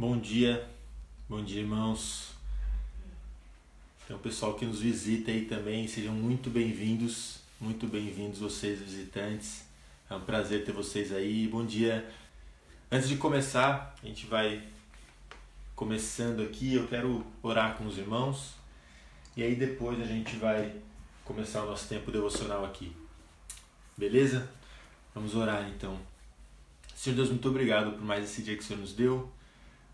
Bom dia irmãos. Tem um pessoal que nos visita aí também, sejam muito bem-vindos vocês visitantes. É um prazer ter vocês aí. Bom dia. Antes de começar, a gente vai começando aqui, eu quero orar com os irmãos e aí depois a gente vai começar o nosso tempo devocional aqui. Beleza? Vamos orar então. Senhor Deus, muito obrigado por mais esse dia que o Senhor nos deu.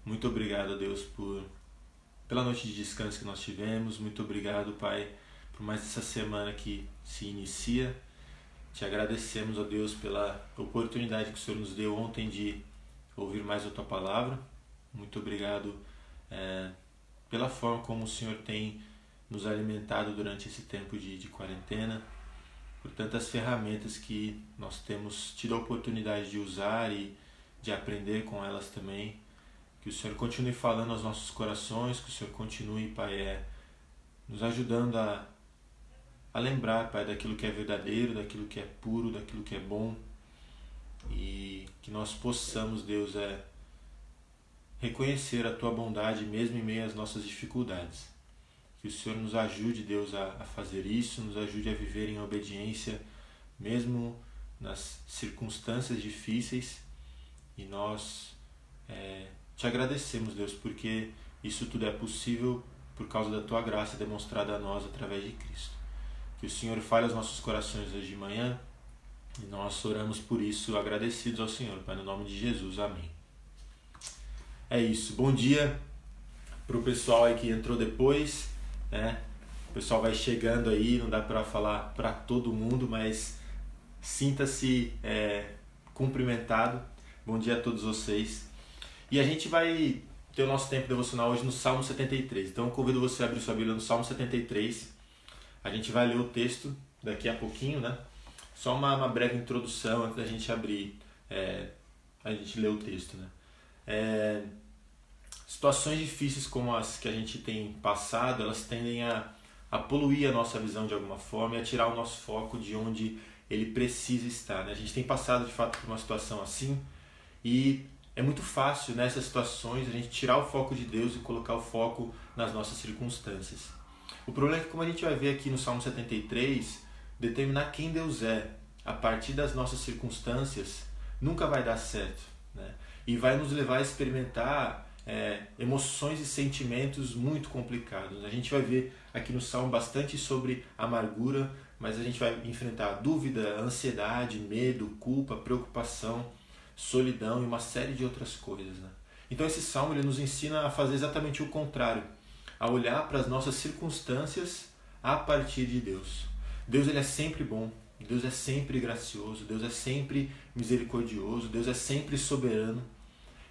Muito obrigado, a Deus, pela noite de descanso que nós tivemos. Muito obrigado, Pai, por mais essa semana que se inicia. Te agradecemos, ó Deus, pela oportunidade que o Senhor nos deu ontem de ouvir mais a Tua Palavra. Muito obrigado pela forma como o Senhor tem nos alimentado durante esse tempo de quarentena, por tantas ferramentas que nós temos tido a oportunidade de usar e de aprender com elas também. Que o Senhor continue falando aos nossos corações, que o Senhor continue, Pai, nos ajudando a lembrar, Pai, daquilo que é verdadeiro, daquilo que é puro, daquilo que é bom. E que nós possamos, Deus, reconhecer a Tua bondade mesmo em meio às nossas dificuldades. Que o Senhor nos ajude, Deus, a fazer isso, nos ajude a viver em obediência, mesmo nas circunstâncias difíceis. E nós te agradecemos, Deus, porque isso tudo é possível por causa da Tua graça demonstrada a nós através de Cristo. Que o Senhor fale aos nossos corações hoje de manhã e nós oramos por isso agradecidos ao Senhor, Pai, no nome de Jesus. Amém. É isso. Bom dia para o pessoal aí que entrou depois, né? O pessoal vai chegando aí, não dá para falar para todo mundo, mas sinta-se cumprimentado. Bom dia a todos vocês. E a gente vai ter o nosso tempo devocional hoje no Salmo 73. Então eu convido você a abrir sua Bíblia no Salmo 73. A gente vai ler o texto daqui a pouquinho, né? Só uma breve introdução antes da gente abrir, a gente ler o texto, né? Situações difíceis como as que a gente tem passado, elas tendem a poluir a nossa visão de alguma forma e a tirar o nosso foco de onde ele precisa estar, né? A gente tem passado de fato por uma situação assim e é muito fácil nessas situações a gente tirar o foco de Deus e colocar o foco nas nossas circunstâncias. O problema é que, como a gente vai ver aqui no Salmo 73, determinar quem Deus é a partir das nossas circunstâncias nunca vai dar certo, né? E vai nos levar a experimentar emoções e sentimentos muito complicados. A gente vai ver aqui no Salmo bastante sobre amargura, mas a gente vai enfrentar dúvida, ansiedade, medo, culpa, preocupação, solidão e uma série de outras coisas, né? Então esse salmo ele nos ensina a fazer exatamente o contrário, a olhar para as nossas circunstâncias a partir de Deus. Deus ele é sempre bom, Deus é sempre gracioso, Deus é sempre misericordioso, Deus é sempre soberano.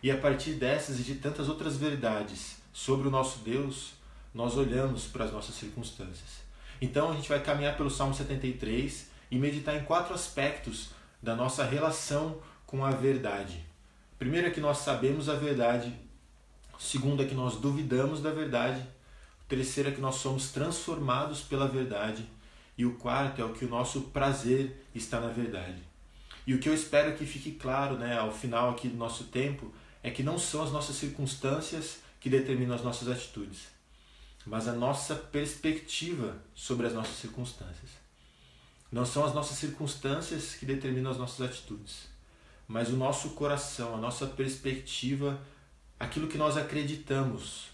E a partir dessas e de tantas outras verdades sobre o nosso Deus, nós olhamos para as nossas circunstâncias. Então a gente vai caminhar pelo Salmo 73 e meditar em 4 aspectos da nossa relação com a verdade. Primeiro é que nós sabemos a verdade. O segundo é que nós duvidamos da verdade. O terceiro é que nós somos transformados pela verdade. E o quarto é o que o nosso prazer está na verdade. E o que eu espero que fique claro, né, ao final aqui do nosso tempo é que não são as nossas circunstâncias que determinam as nossas atitudes, mas a nossa perspectiva sobre as nossas circunstâncias. Não são as nossas circunstâncias que determinam as nossas atitudes, mas o nosso coração, a nossa perspectiva, aquilo que nós acreditamos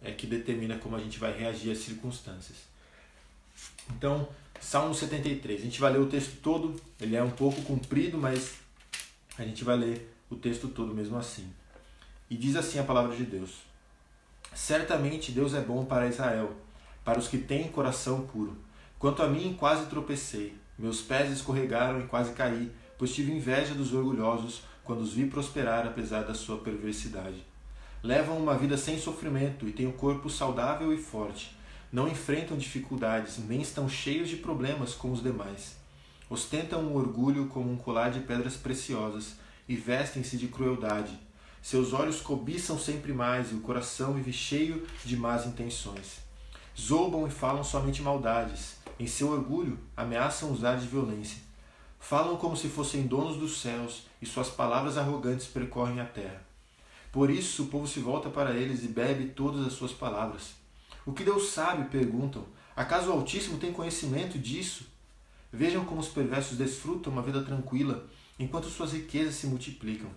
é que determina como a gente vai reagir às circunstâncias. Então, Salmo 73, a gente vai ler o texto todo, ele é um pouco comprido, mas a gente vai ler o texto todo mesmo assim. E diz assim a palavra de Deus: Certamente Deus é bom para Israel, para os que têm coração puro. Quanto a mim, quase tropecei, meus pés escorregaram e quase caí, pois tive inveja dos orgulhosos quando os vi prosperar apesar da sua perversidade. Levam uma vida sem sofrimento e têm um corpo saudável e forte. Não enfrentam dificuldades, nem estão cheios de problemas como os demais. Ostentam o orgulho como um colar de pedras preciosas e vestem-se de crueldade. Seus olhos cobiçam sempre mais e o coração vive cheio de más intenções. Zombam e falam somente maldades. Em seu orgulho, ameaçam usar de violência. Falam como se fossem donos dos céus e suas palavras arrogantes percorrem a terra. Por isso o povo se volta para eles e bebe todas as suas palavras. O que Deus sabe? Perguntam. Acaso o Altíssimo tem conhecimento disso? Vejam como os perversos desfrutam uma vida tranquila, enquanto suas riquezas se multiplicam.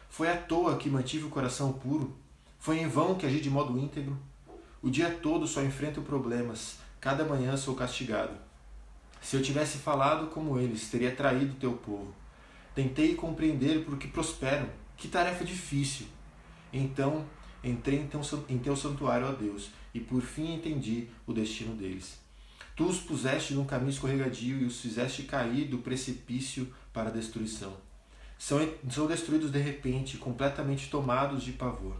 Foi à toa que mantive o coração puro? Foi em vão que agi de modo íntegro? O dia todo só enfrento problemas, cada manhã sou castigado. Se eu tivesse falado como eles, teria traído teu povo. Tentei compreender por que prosperam. Que tarefa difícil! Então entrei em teu santuário, ó Deus, e por fim entendi o destino deles. Tu os puseste num caminho escorregadio e os fizeste cair do precipício para a destruição. São destruídos de repente, completamente tomados de pavor.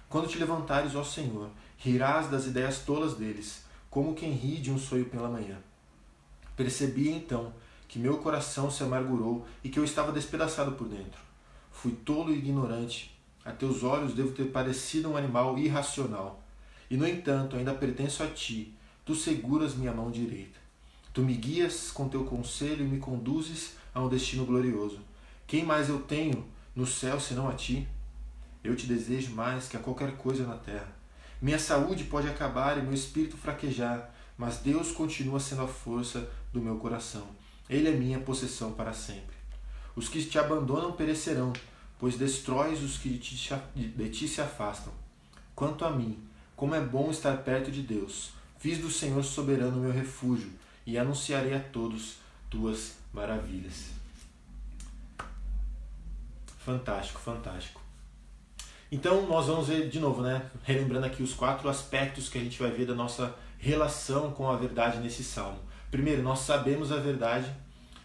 Quando te levantares, ó Senhor, rirás das ideias tolas deles, como quem ri de um sonho pela manhã. Percebi então que meu coração se amargurou e que eu estava despedaçado por dentro. Fui tolo e ignorante. A teus olhos devo ter parecido um animal irracional. E, no entanto, ainda pertenço a ti. Tu seguras minha mão direita. Tu me guias com teu conselho e me conduzes a um destino glorioso. Quem mais eu tenho no céu senão a ti? Eu te desejo mais que a qualquer coisa na terra. Minha saúde pode acabar e meu espírito fraquejar, mas Deus continua sendo a força do meu coração. Ele é minha possessão para sempre. Os que te abandonam perecerão, pois destróis os que de ti se afastam. Quanto a mim, como é bom estar perto de Deus. Fiz do Senhor soberano meu refúgio e anunciarei a todos tuas maravilhas. Fantástico, fantástico. Então nós vamos ver de novo, relembrando aqui os 4 aspectos que a gente vai ver da nossa relação com a verdade nesse salmo. Primeiro, nós sabemos a verdade.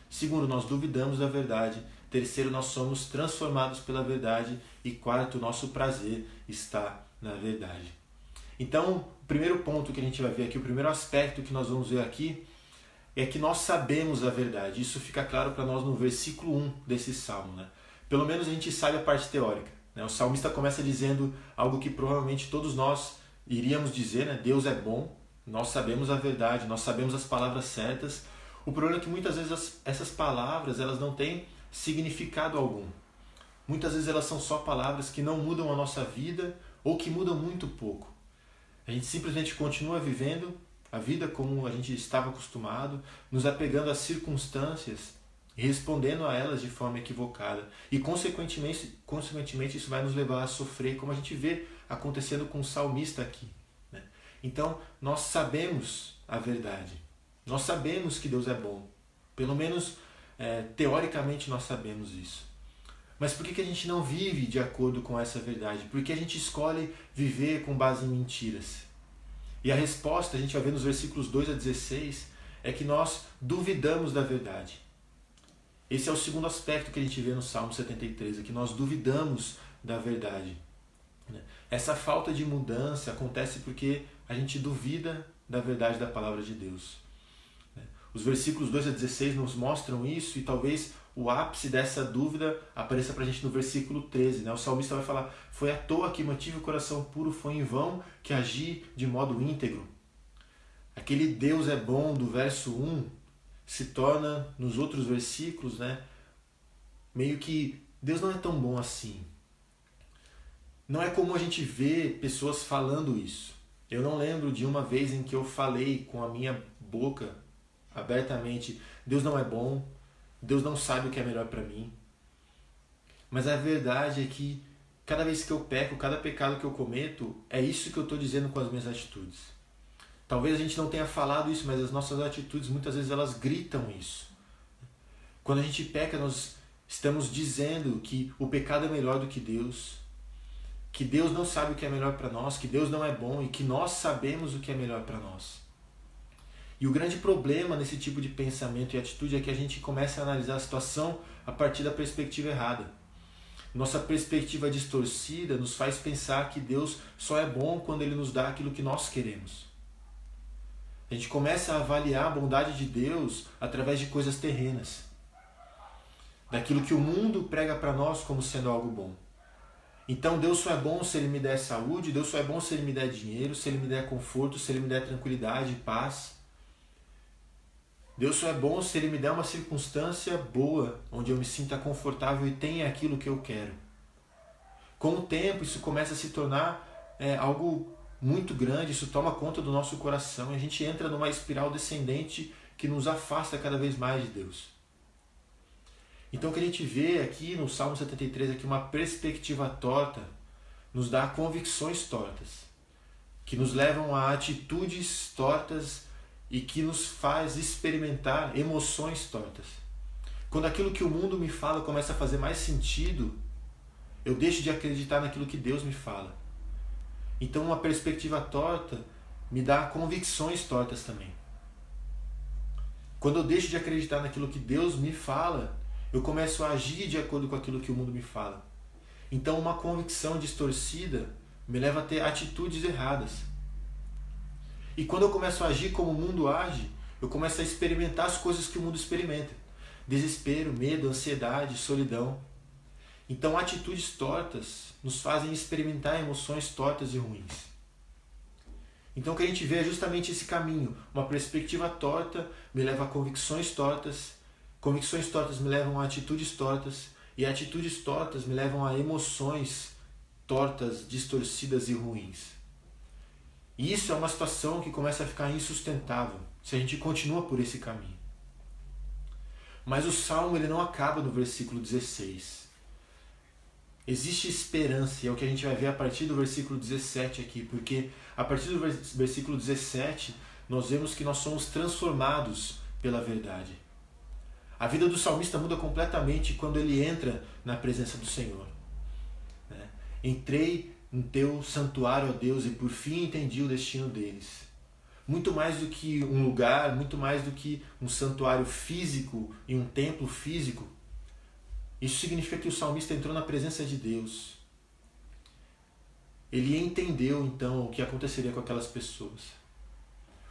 Segundo, nós duvidamos da verdade. Terceiro, nós somos transformados pela verdade. E quarto, o nosso prazer está na verdade. Então, o primeiro ponto que a gente vai ver aqui, o primeiro aspecto que nós vamos ver aqui, é que nós sabemos a verdade. Isso fica claro para nós no versículo 1 desse salmo. Pelo menos a gente sabe a parte teórica. O salmista começa dizendo algo que provavelmente todos nós iríamos dizer, Deus é bom, nós sabemos a verdade, nós sabemos as palavras certas. O problema é que muitas vezes essas palavras elas não têm significado algum. Muitas vezes elas são só palavras que não mudam a nossa vida ou que mudam muito pouco. A gente simplesmente continua vivendo a vida como a gente estava acostumado, nos apegando às circunstâncias e respondendo a elas de forma equivocada. E consequentemente isso vai nos levar a sofrer, como a gente vê acontecendo com o salmista aqui. Então nós sabemos a verdade. Nós sabemos que Deus é bom. Pelo menos teoricamente nós sabemos isso. Mas por que a gente não vive de acordo com essa verdade? Por que a gente escolhe viver com base em mentiras? E a resposta, a gente vai ver nos versículos 2 a 16, é que nós duvidamos da verdade. Esse é o segundo aspecto que a gente vê no Salmo 73, é que nós duvidamos da verdade. Essa falta de mudança acontece porque a gente duvida da verdade da palavra de Deus. Os versículos 2 a 16 nos mostram isso e talvez o ápice dessa dúvida apareça para a gente no versículo 13. O salmista vai falar, foi à toa que mantive o coração puro, foi em vão que agi de modo íntegro. Aquele Deus é bom do verso 1 se torna, nos outros versículos, meio que Deus não é tão bom assim. Não é comum a gente ver pessoas falando isso. Eu não lembro de uma vez em que eu falei com a minha boca abertamente, Deus não é bom, Deus não sabe o que é melhor para mim. Mas a verdade é que cada vez que eu peco, cada pecado que eu cometo, é isso que eu estou dizendo com as minhas atitudes. Talvez a gente não tenha falado isso, mas as nossas atitudes muitas vezes elas gritam isso. Quando a gente peca, nós estamos dizendo que o pecado é melhor do que Deus não sabe o que é melhor para nós, que Deus não é bom e que nós sabemos o que é melhor para nós. E o grande problema nesse tipo de pensamento e atitude é que a gente começa a analisar a situação a partir da perspectiva errada. Nossa perspectiva distorcida nos faz pensar que Deus só é bom quando Ele nos dá aquilo que nós queremos. A gente começa a avaliar a bondade de Deus através de coisas terrenas. Daquilo que o mundo prega para nós como sendo algo bom. Então Deus só é bom se Ele me der saúde, Deus só é bom se Ele me der dinheiro, se Ele me der conforto, se Ele me der tranquilidade e paz. Deus só é bom se Ele me der uma circunstância boa, onde eu me sinta confortável e tenha aquilo que eu quero. Com o tempo, isso começa a se tornar algo muito grande, isso toma conta do nosso coração e a gente entra numa espiral descendente que nos afasta cada vez mais de Deus. Então o que a gente vê aqui no Salmo 73 é que uma perspectiva torta nos dá convicções tortas, que nos levam a atitudes tortas e que nos faz experimentar emoções tortas. Quando aquilo que o mundo me fala começa a fazer mais sentido, eu deixo de acreditar naquilo que Deus me fala. Então uma perspectiva torta me dá convicções tortas também. Quando eu deixo de acreditar naquilo que Deus me fala, eu começo a agir de acordo com aquilo que o mundo me fala. Então uma convicção distorcida me leva a ter atitudes erradas. E quando eu começo a agir como o mundo age, eu começo a experimentar as coisas que o mundo experimenta. Desespero, medo, ansiedade, solidão. Então atitudes tortas nos fazem experimentar emoções tortas e ruins. Então o que a gente vê é justamente esse caminho. Uma perspectiva torta me leva a convicções tortas me levam a atitudes tortas, e atitudes tortas me levam a emoções tortas, distorcidas e ruins. E isso é uma situação que começa a ficar insustentável se a gente continua por esse caminho. Mas o Salmo ele não acaba no versículo 16. Existe esperança, e é o que a gente vai ver a partir do versículo 17 aqui, porque a partir do versículo 17 nós vemos que nós somos transformados pela verdade. A vida do salmista muda completamente quando ele entra na presença do Senhor. Entrei no teu santuário, ó Deus, e por fim entendi o destino deles. Muito mais do que um lugar, muito mais do que um santuário físico e um templo físico, isso significa que o salmista entrou na presença de Deus. Ele entendeu então o que aconteceria com aquelas pessoas.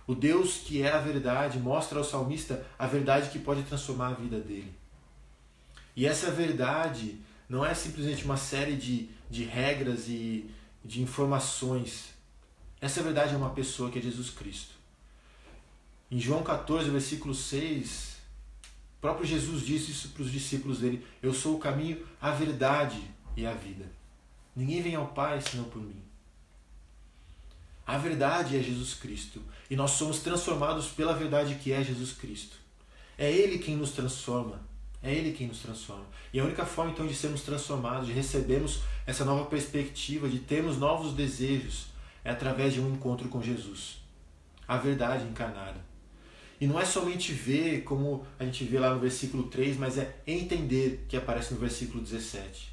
O Deus que é a verdade mostra ao salmista a verdade que pode transformar a vida dele. E essa verdade não é simplesmente uma série de regras e de informações. Essa verdade é uma pessoa que é Jesus Cristo. Em João 14, versículo 6, o próprio Jesus disse isso para os discípulos dele: eu sou o caminho, a verdade e a vida. Ninguém vem ao Pai senão por mim. A verdade é Jesus Cristo. E nós somos transformados pela verdade que é Jesus Cristo. É Ele quem nos transforma. É Ele quem nos transforma. E a única forma então de sermos transformados, de recebermos essa nova perspectiva, de termos novos desejos, é através de um encontro com Jesus. A verdade encarnada. E não é somente ver, como a gente vê lá no versículo 3, mas é entender, que aparece no versículo 17.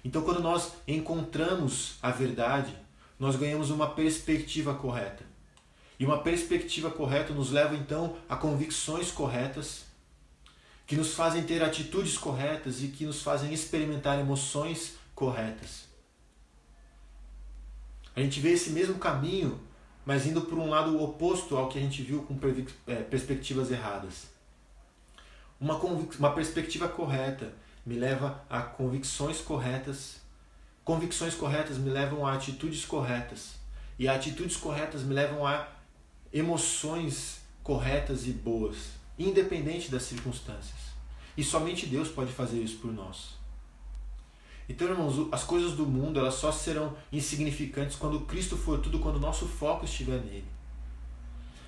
Então quando nós encontramos a verdade, nós ganhamos uma perspectiva correta. E uma perspectiva correta nos leva então a convicções corretas, que nos fazem ter atitudes corretas e que nos fazem experimentar emoções corretas. A gente vê esse mesmo caminho, mas indo por um lado oposto ao que a gente viu com perspectivas erradas. Uma perspectiva correta me leva a convicções corretas. Convicções corretas me levam a atitudes corretas. E atitudes corretas me levam a emoções corretas e boas, independente das circunstâncias. E somente Deus pode fazer isso por nós. Então, irmãos, as coisas do mundo elas só serão insignificantes quando Cristo for tudo, quando o nosso foco estiver nele.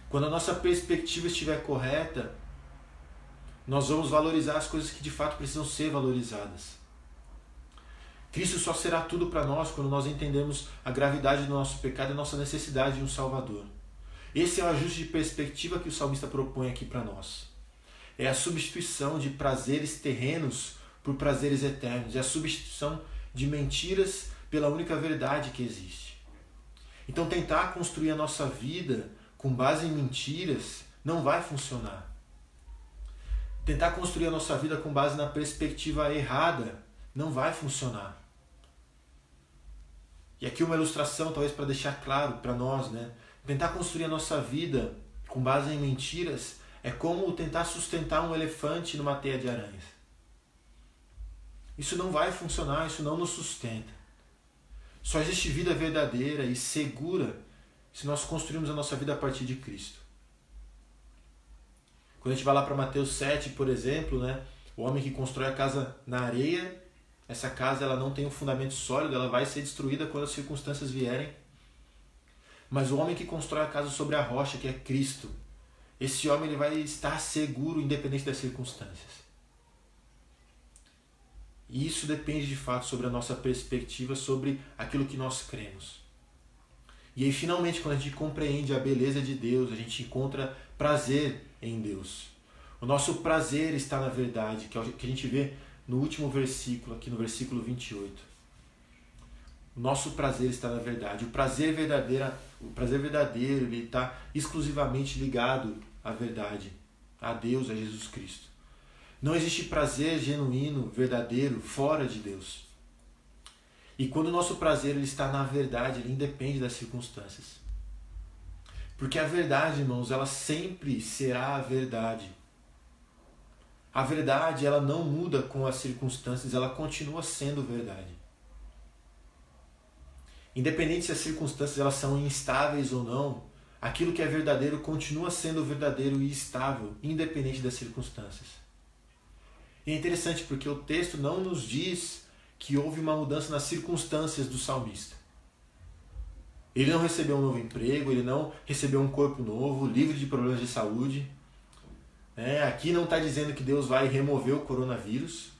Quando a nossa perspectiva estiver correta, nós vamos valorizar as coisas que de fato precisam ser valorizadas. Cristo só será tudo para nós quando nós entendemos a gravidade do nosso pecado e a nossa necessidade de um Salvador. Esse é o ajuste de perspectiva que o salmista propõe aqui para nós. É a substituição de prazeres terrenos por prazeres eternos. É a substituição de mentiras pela única verdade que existe. Então tentar construir a nossa vida com base em mentiras não vai funcionar. Tentar construir a nossa vida com base na perspectiva errada não vai funcionar. E aqui uma ilustração, talvez para deixar claro para nós, Tentar construir a nossa vida com base em mentiras é como tentar sustentar um elefante numa teia de aranhas. Isso não vai funcionar, isso não nos sustenta. Só existe vida verdadeira e segura se nós construirmos a nossa vida a partir de Cristo. Quando a gente vai lá para Mateus 7, por exemplo, o homem que constrói a casa na areia Essa casa ela não tem um fundamento sólido, ela vai ser destruída quando as circunstâncias vierem. Mas o homem que constrói a casa sobre a rocha, que é Cristo, esse homem ele vai estar seguro independente das circunstâncias. E isso depende de fato sobre a nossa perspectiva, sobre aquilo que nós cremos. E aí finalmente quando a gente compreende a beleza de Deus, a gente encontra prazer em Deus. O nosso prazer está na verdade, que é o que a gente vê no último versículo, aqui no versículo 28. O nosso prazer está na verdade. O prazer verdadeiro ele está exclusivamente ligado à verdade, a Deus, a Jesus Cristo. Não existe prazer genuíno, verdadeiro, fora de Deus. E quando o nosso prazer ele está na verdade, ele independe das circunstâncias. Porque a verdade, irmãos, ela sempre será a verdade. A verdade, ela não muda com as circunstâncias, ela continua sendo verdade. Independente se as circunstâncias elas são instáveis ou não, aquilo que é verdadeiro continua sendo verdadeiro e estável, independente das circunstâncias. E é interessante porque o texto não nos diz que houve uma mudança nas circunstâncias do salmista. Ele não recebeu um novo emprego, ele não recebeu um corpo novo, livre de problemas de saúde. Aqui não está dizendo que Deus vai remover o coronavírus.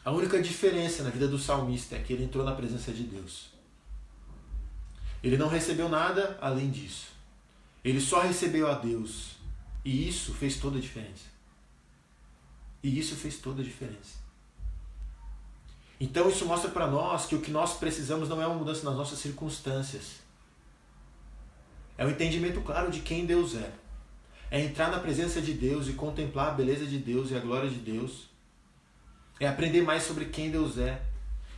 A única diferença na vida do salmista é que ele entrou na presença de Deus. Ele não recebeu nada além disso. Ele só recebeu a Deus. E isso fez toda a diferença. Então isso mostra para nós que o que nós precisamos não é uma mudança nas nossas circunstâncias. É um entendimento claro de quem Deus é. É entrar na presença de Deus e contemplar a beleza de Deus e a glória de Deus. É aprender mais sobre quem Deus é.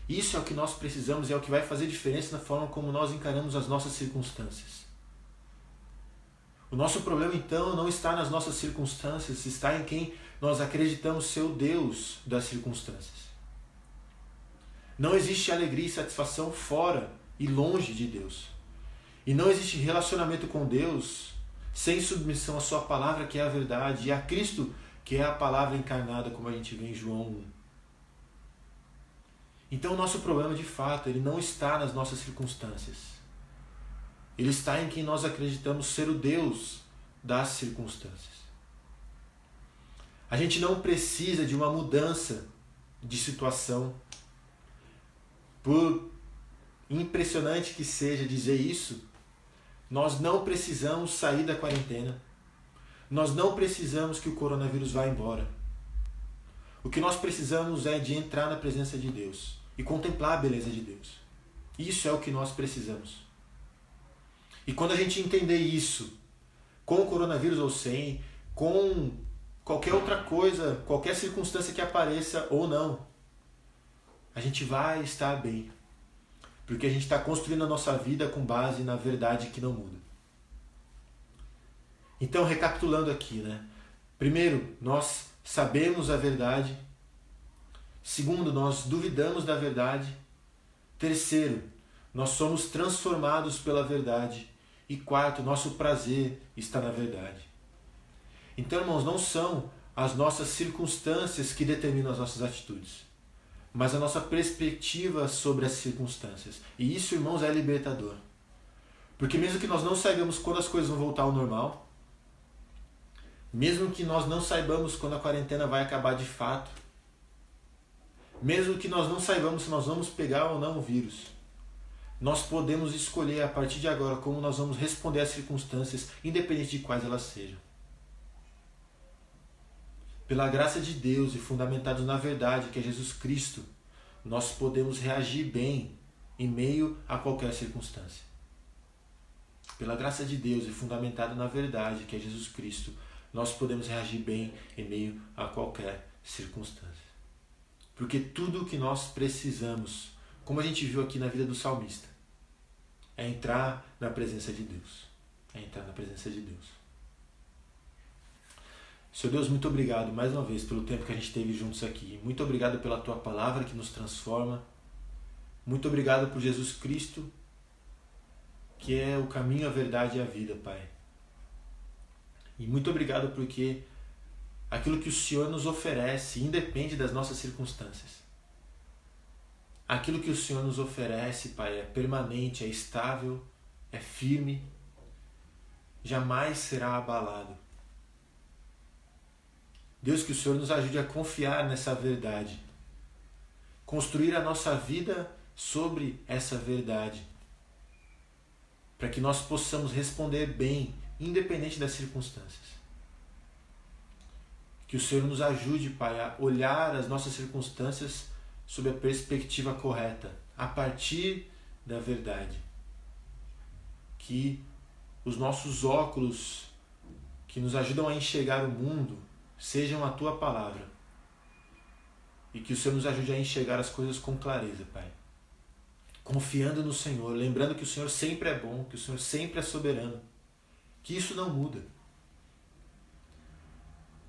Isso é o que nós precisamos e é o que vai fazer diferença na forma como nós encaramos as nossas circunstâncias. O nosso problema então não está nas nossas circunstâncias, está em quem nós acreditamos ser o Deus das circunstâncias. Não existe alegria e satisfação fora e longe de Deus. E não existe relacionamento com Deus sem submissão à sua palavra, que é a verdade, e a Cristo, que é a palavra encarnada, como a gente vê em João 1. Então o nosso problema, de fato, ele não está nas nossas circunstâncias. Ele está em quem nós acreditamos ser o Deus das circunstâncias. A gente não precisa de uma mudança de situação. Por impressionante que seja dizer isso, nós não precisamos sair da quarentena. Nós não precisamos que o coronavírus vá embora. O que nós precisamos é de entrar na presença de Deus e contemplar a beleza de Deus. Isso é o que nós precisamos. E quando a gente entender isso, com o coronavírus ou sem, com qualquer outra coisa, qualquer circunstância que apareça ou não, a gente vai estar bem. Porque a gente está construindo a nossa vida com base na verdade que não muda. Então, recapitulando aqui, Primeiro, nós sabemos a verdade. Segundo, nós duvidamos da verdade. Terceiro, nós somos transformados pela verdade. E quarto, nosso prazer está na verdade. Então, irmãos, não são as nossas circunstâncias que determinam as nossas atitudes, mas a nossa perspectiva sobre as circunstâncias. E isso, irmãos, é libertador. Porque mesmo que nós não saibamos quando as coisas vão voltar ao normal, mesmo que nós não saibamos quando a quarentena vai acabar de fato, mesmo que nós não saibamos se nós vamos pegar ou não o vírus, nós podemos escolher a partir de agora como nós vamos responder às circunstâncias, independente de quais elas sejam. Pela graça de Deus e fundamentados na verdade, que é Jesus Cristo, nós podemos reagir bem em meio a qualquer circunstância. Pela graça de Deus e fundamentado na verdade, que é Jesus Cristo, nós podemos reagir bem em meio a qualquer circunstância. Porque tudo o que nós precisamos, como a gente viu aqui na vida do salmista, é entrar na presença de Deus. É entrar na presença de Deus. Senhor Deus, muito obrigado mais uma vez pelo tempo que a gente teve juntos aqui. Muito obrigado pela Tua palavra que nos transforma. Muito obrigado por Jesus Cristo, que é o caminho, a verdade e a vida, Pai. E muito obrigado porque aquilo que o Senhor nos oferece independe das nossas circunstâncias. aquilo que o Senhor nos oferece, Pai, é permanente, é estável, é firme, jamais será abalado. Deus, que o Senhor nos ajude a confiar nessa verdade, construir a nossa vida sobre essa verdade, para que nós possamos responder bem, independente das circunstâncias. Que o Senhor nos ajude, Pai, a olhar as nossas circunstâncias sob a perspectiva correta, a partir da verdade. Que os nossos óculos que nos ajudam a enxergar o mundo sejam a Tua palavra. E que o Senhor nos ajude a enxergar as coisas com clareza, Pai. Confiando no Senhor, lembrando que o Senhor sempre é bom, que o Senhor sempre é soberano, que isso não muda.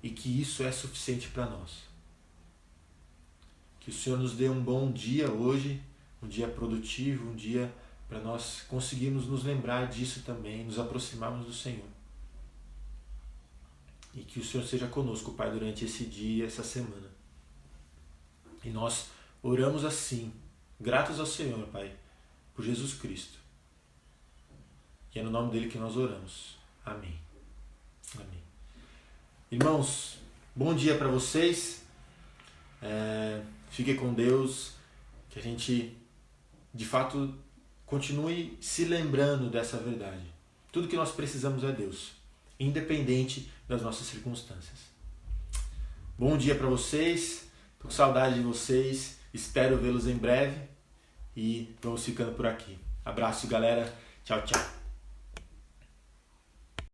E que isso é suficiente para nós. Que o Senhor nos dê um bom dia hoje, um dia produtivo, um dia para nós conseguirmos nos lembrar disso também, nos aproximarmos do Senhor. E que o Senhor seja conosco, Pai, durante esse dia, essa semana. E nós oramos assim, gratos ao Senhor, Pai, por Jesus Cristo. E é no nome dele que nós oramos. Amém. Amém. Irmãos, bom dia para vocês. Fiquem com Deus. Que a gente, de fato, continue se lembrando dessa verdade. Tudo que nós precisamos é Deus, independente das nossas circunstâncias. Bom dia para vocês. Estou com saudade de vocês. Espero vê-los em breve. E vamos ficando por aqui. Abraço, galera. Tchau, tchau.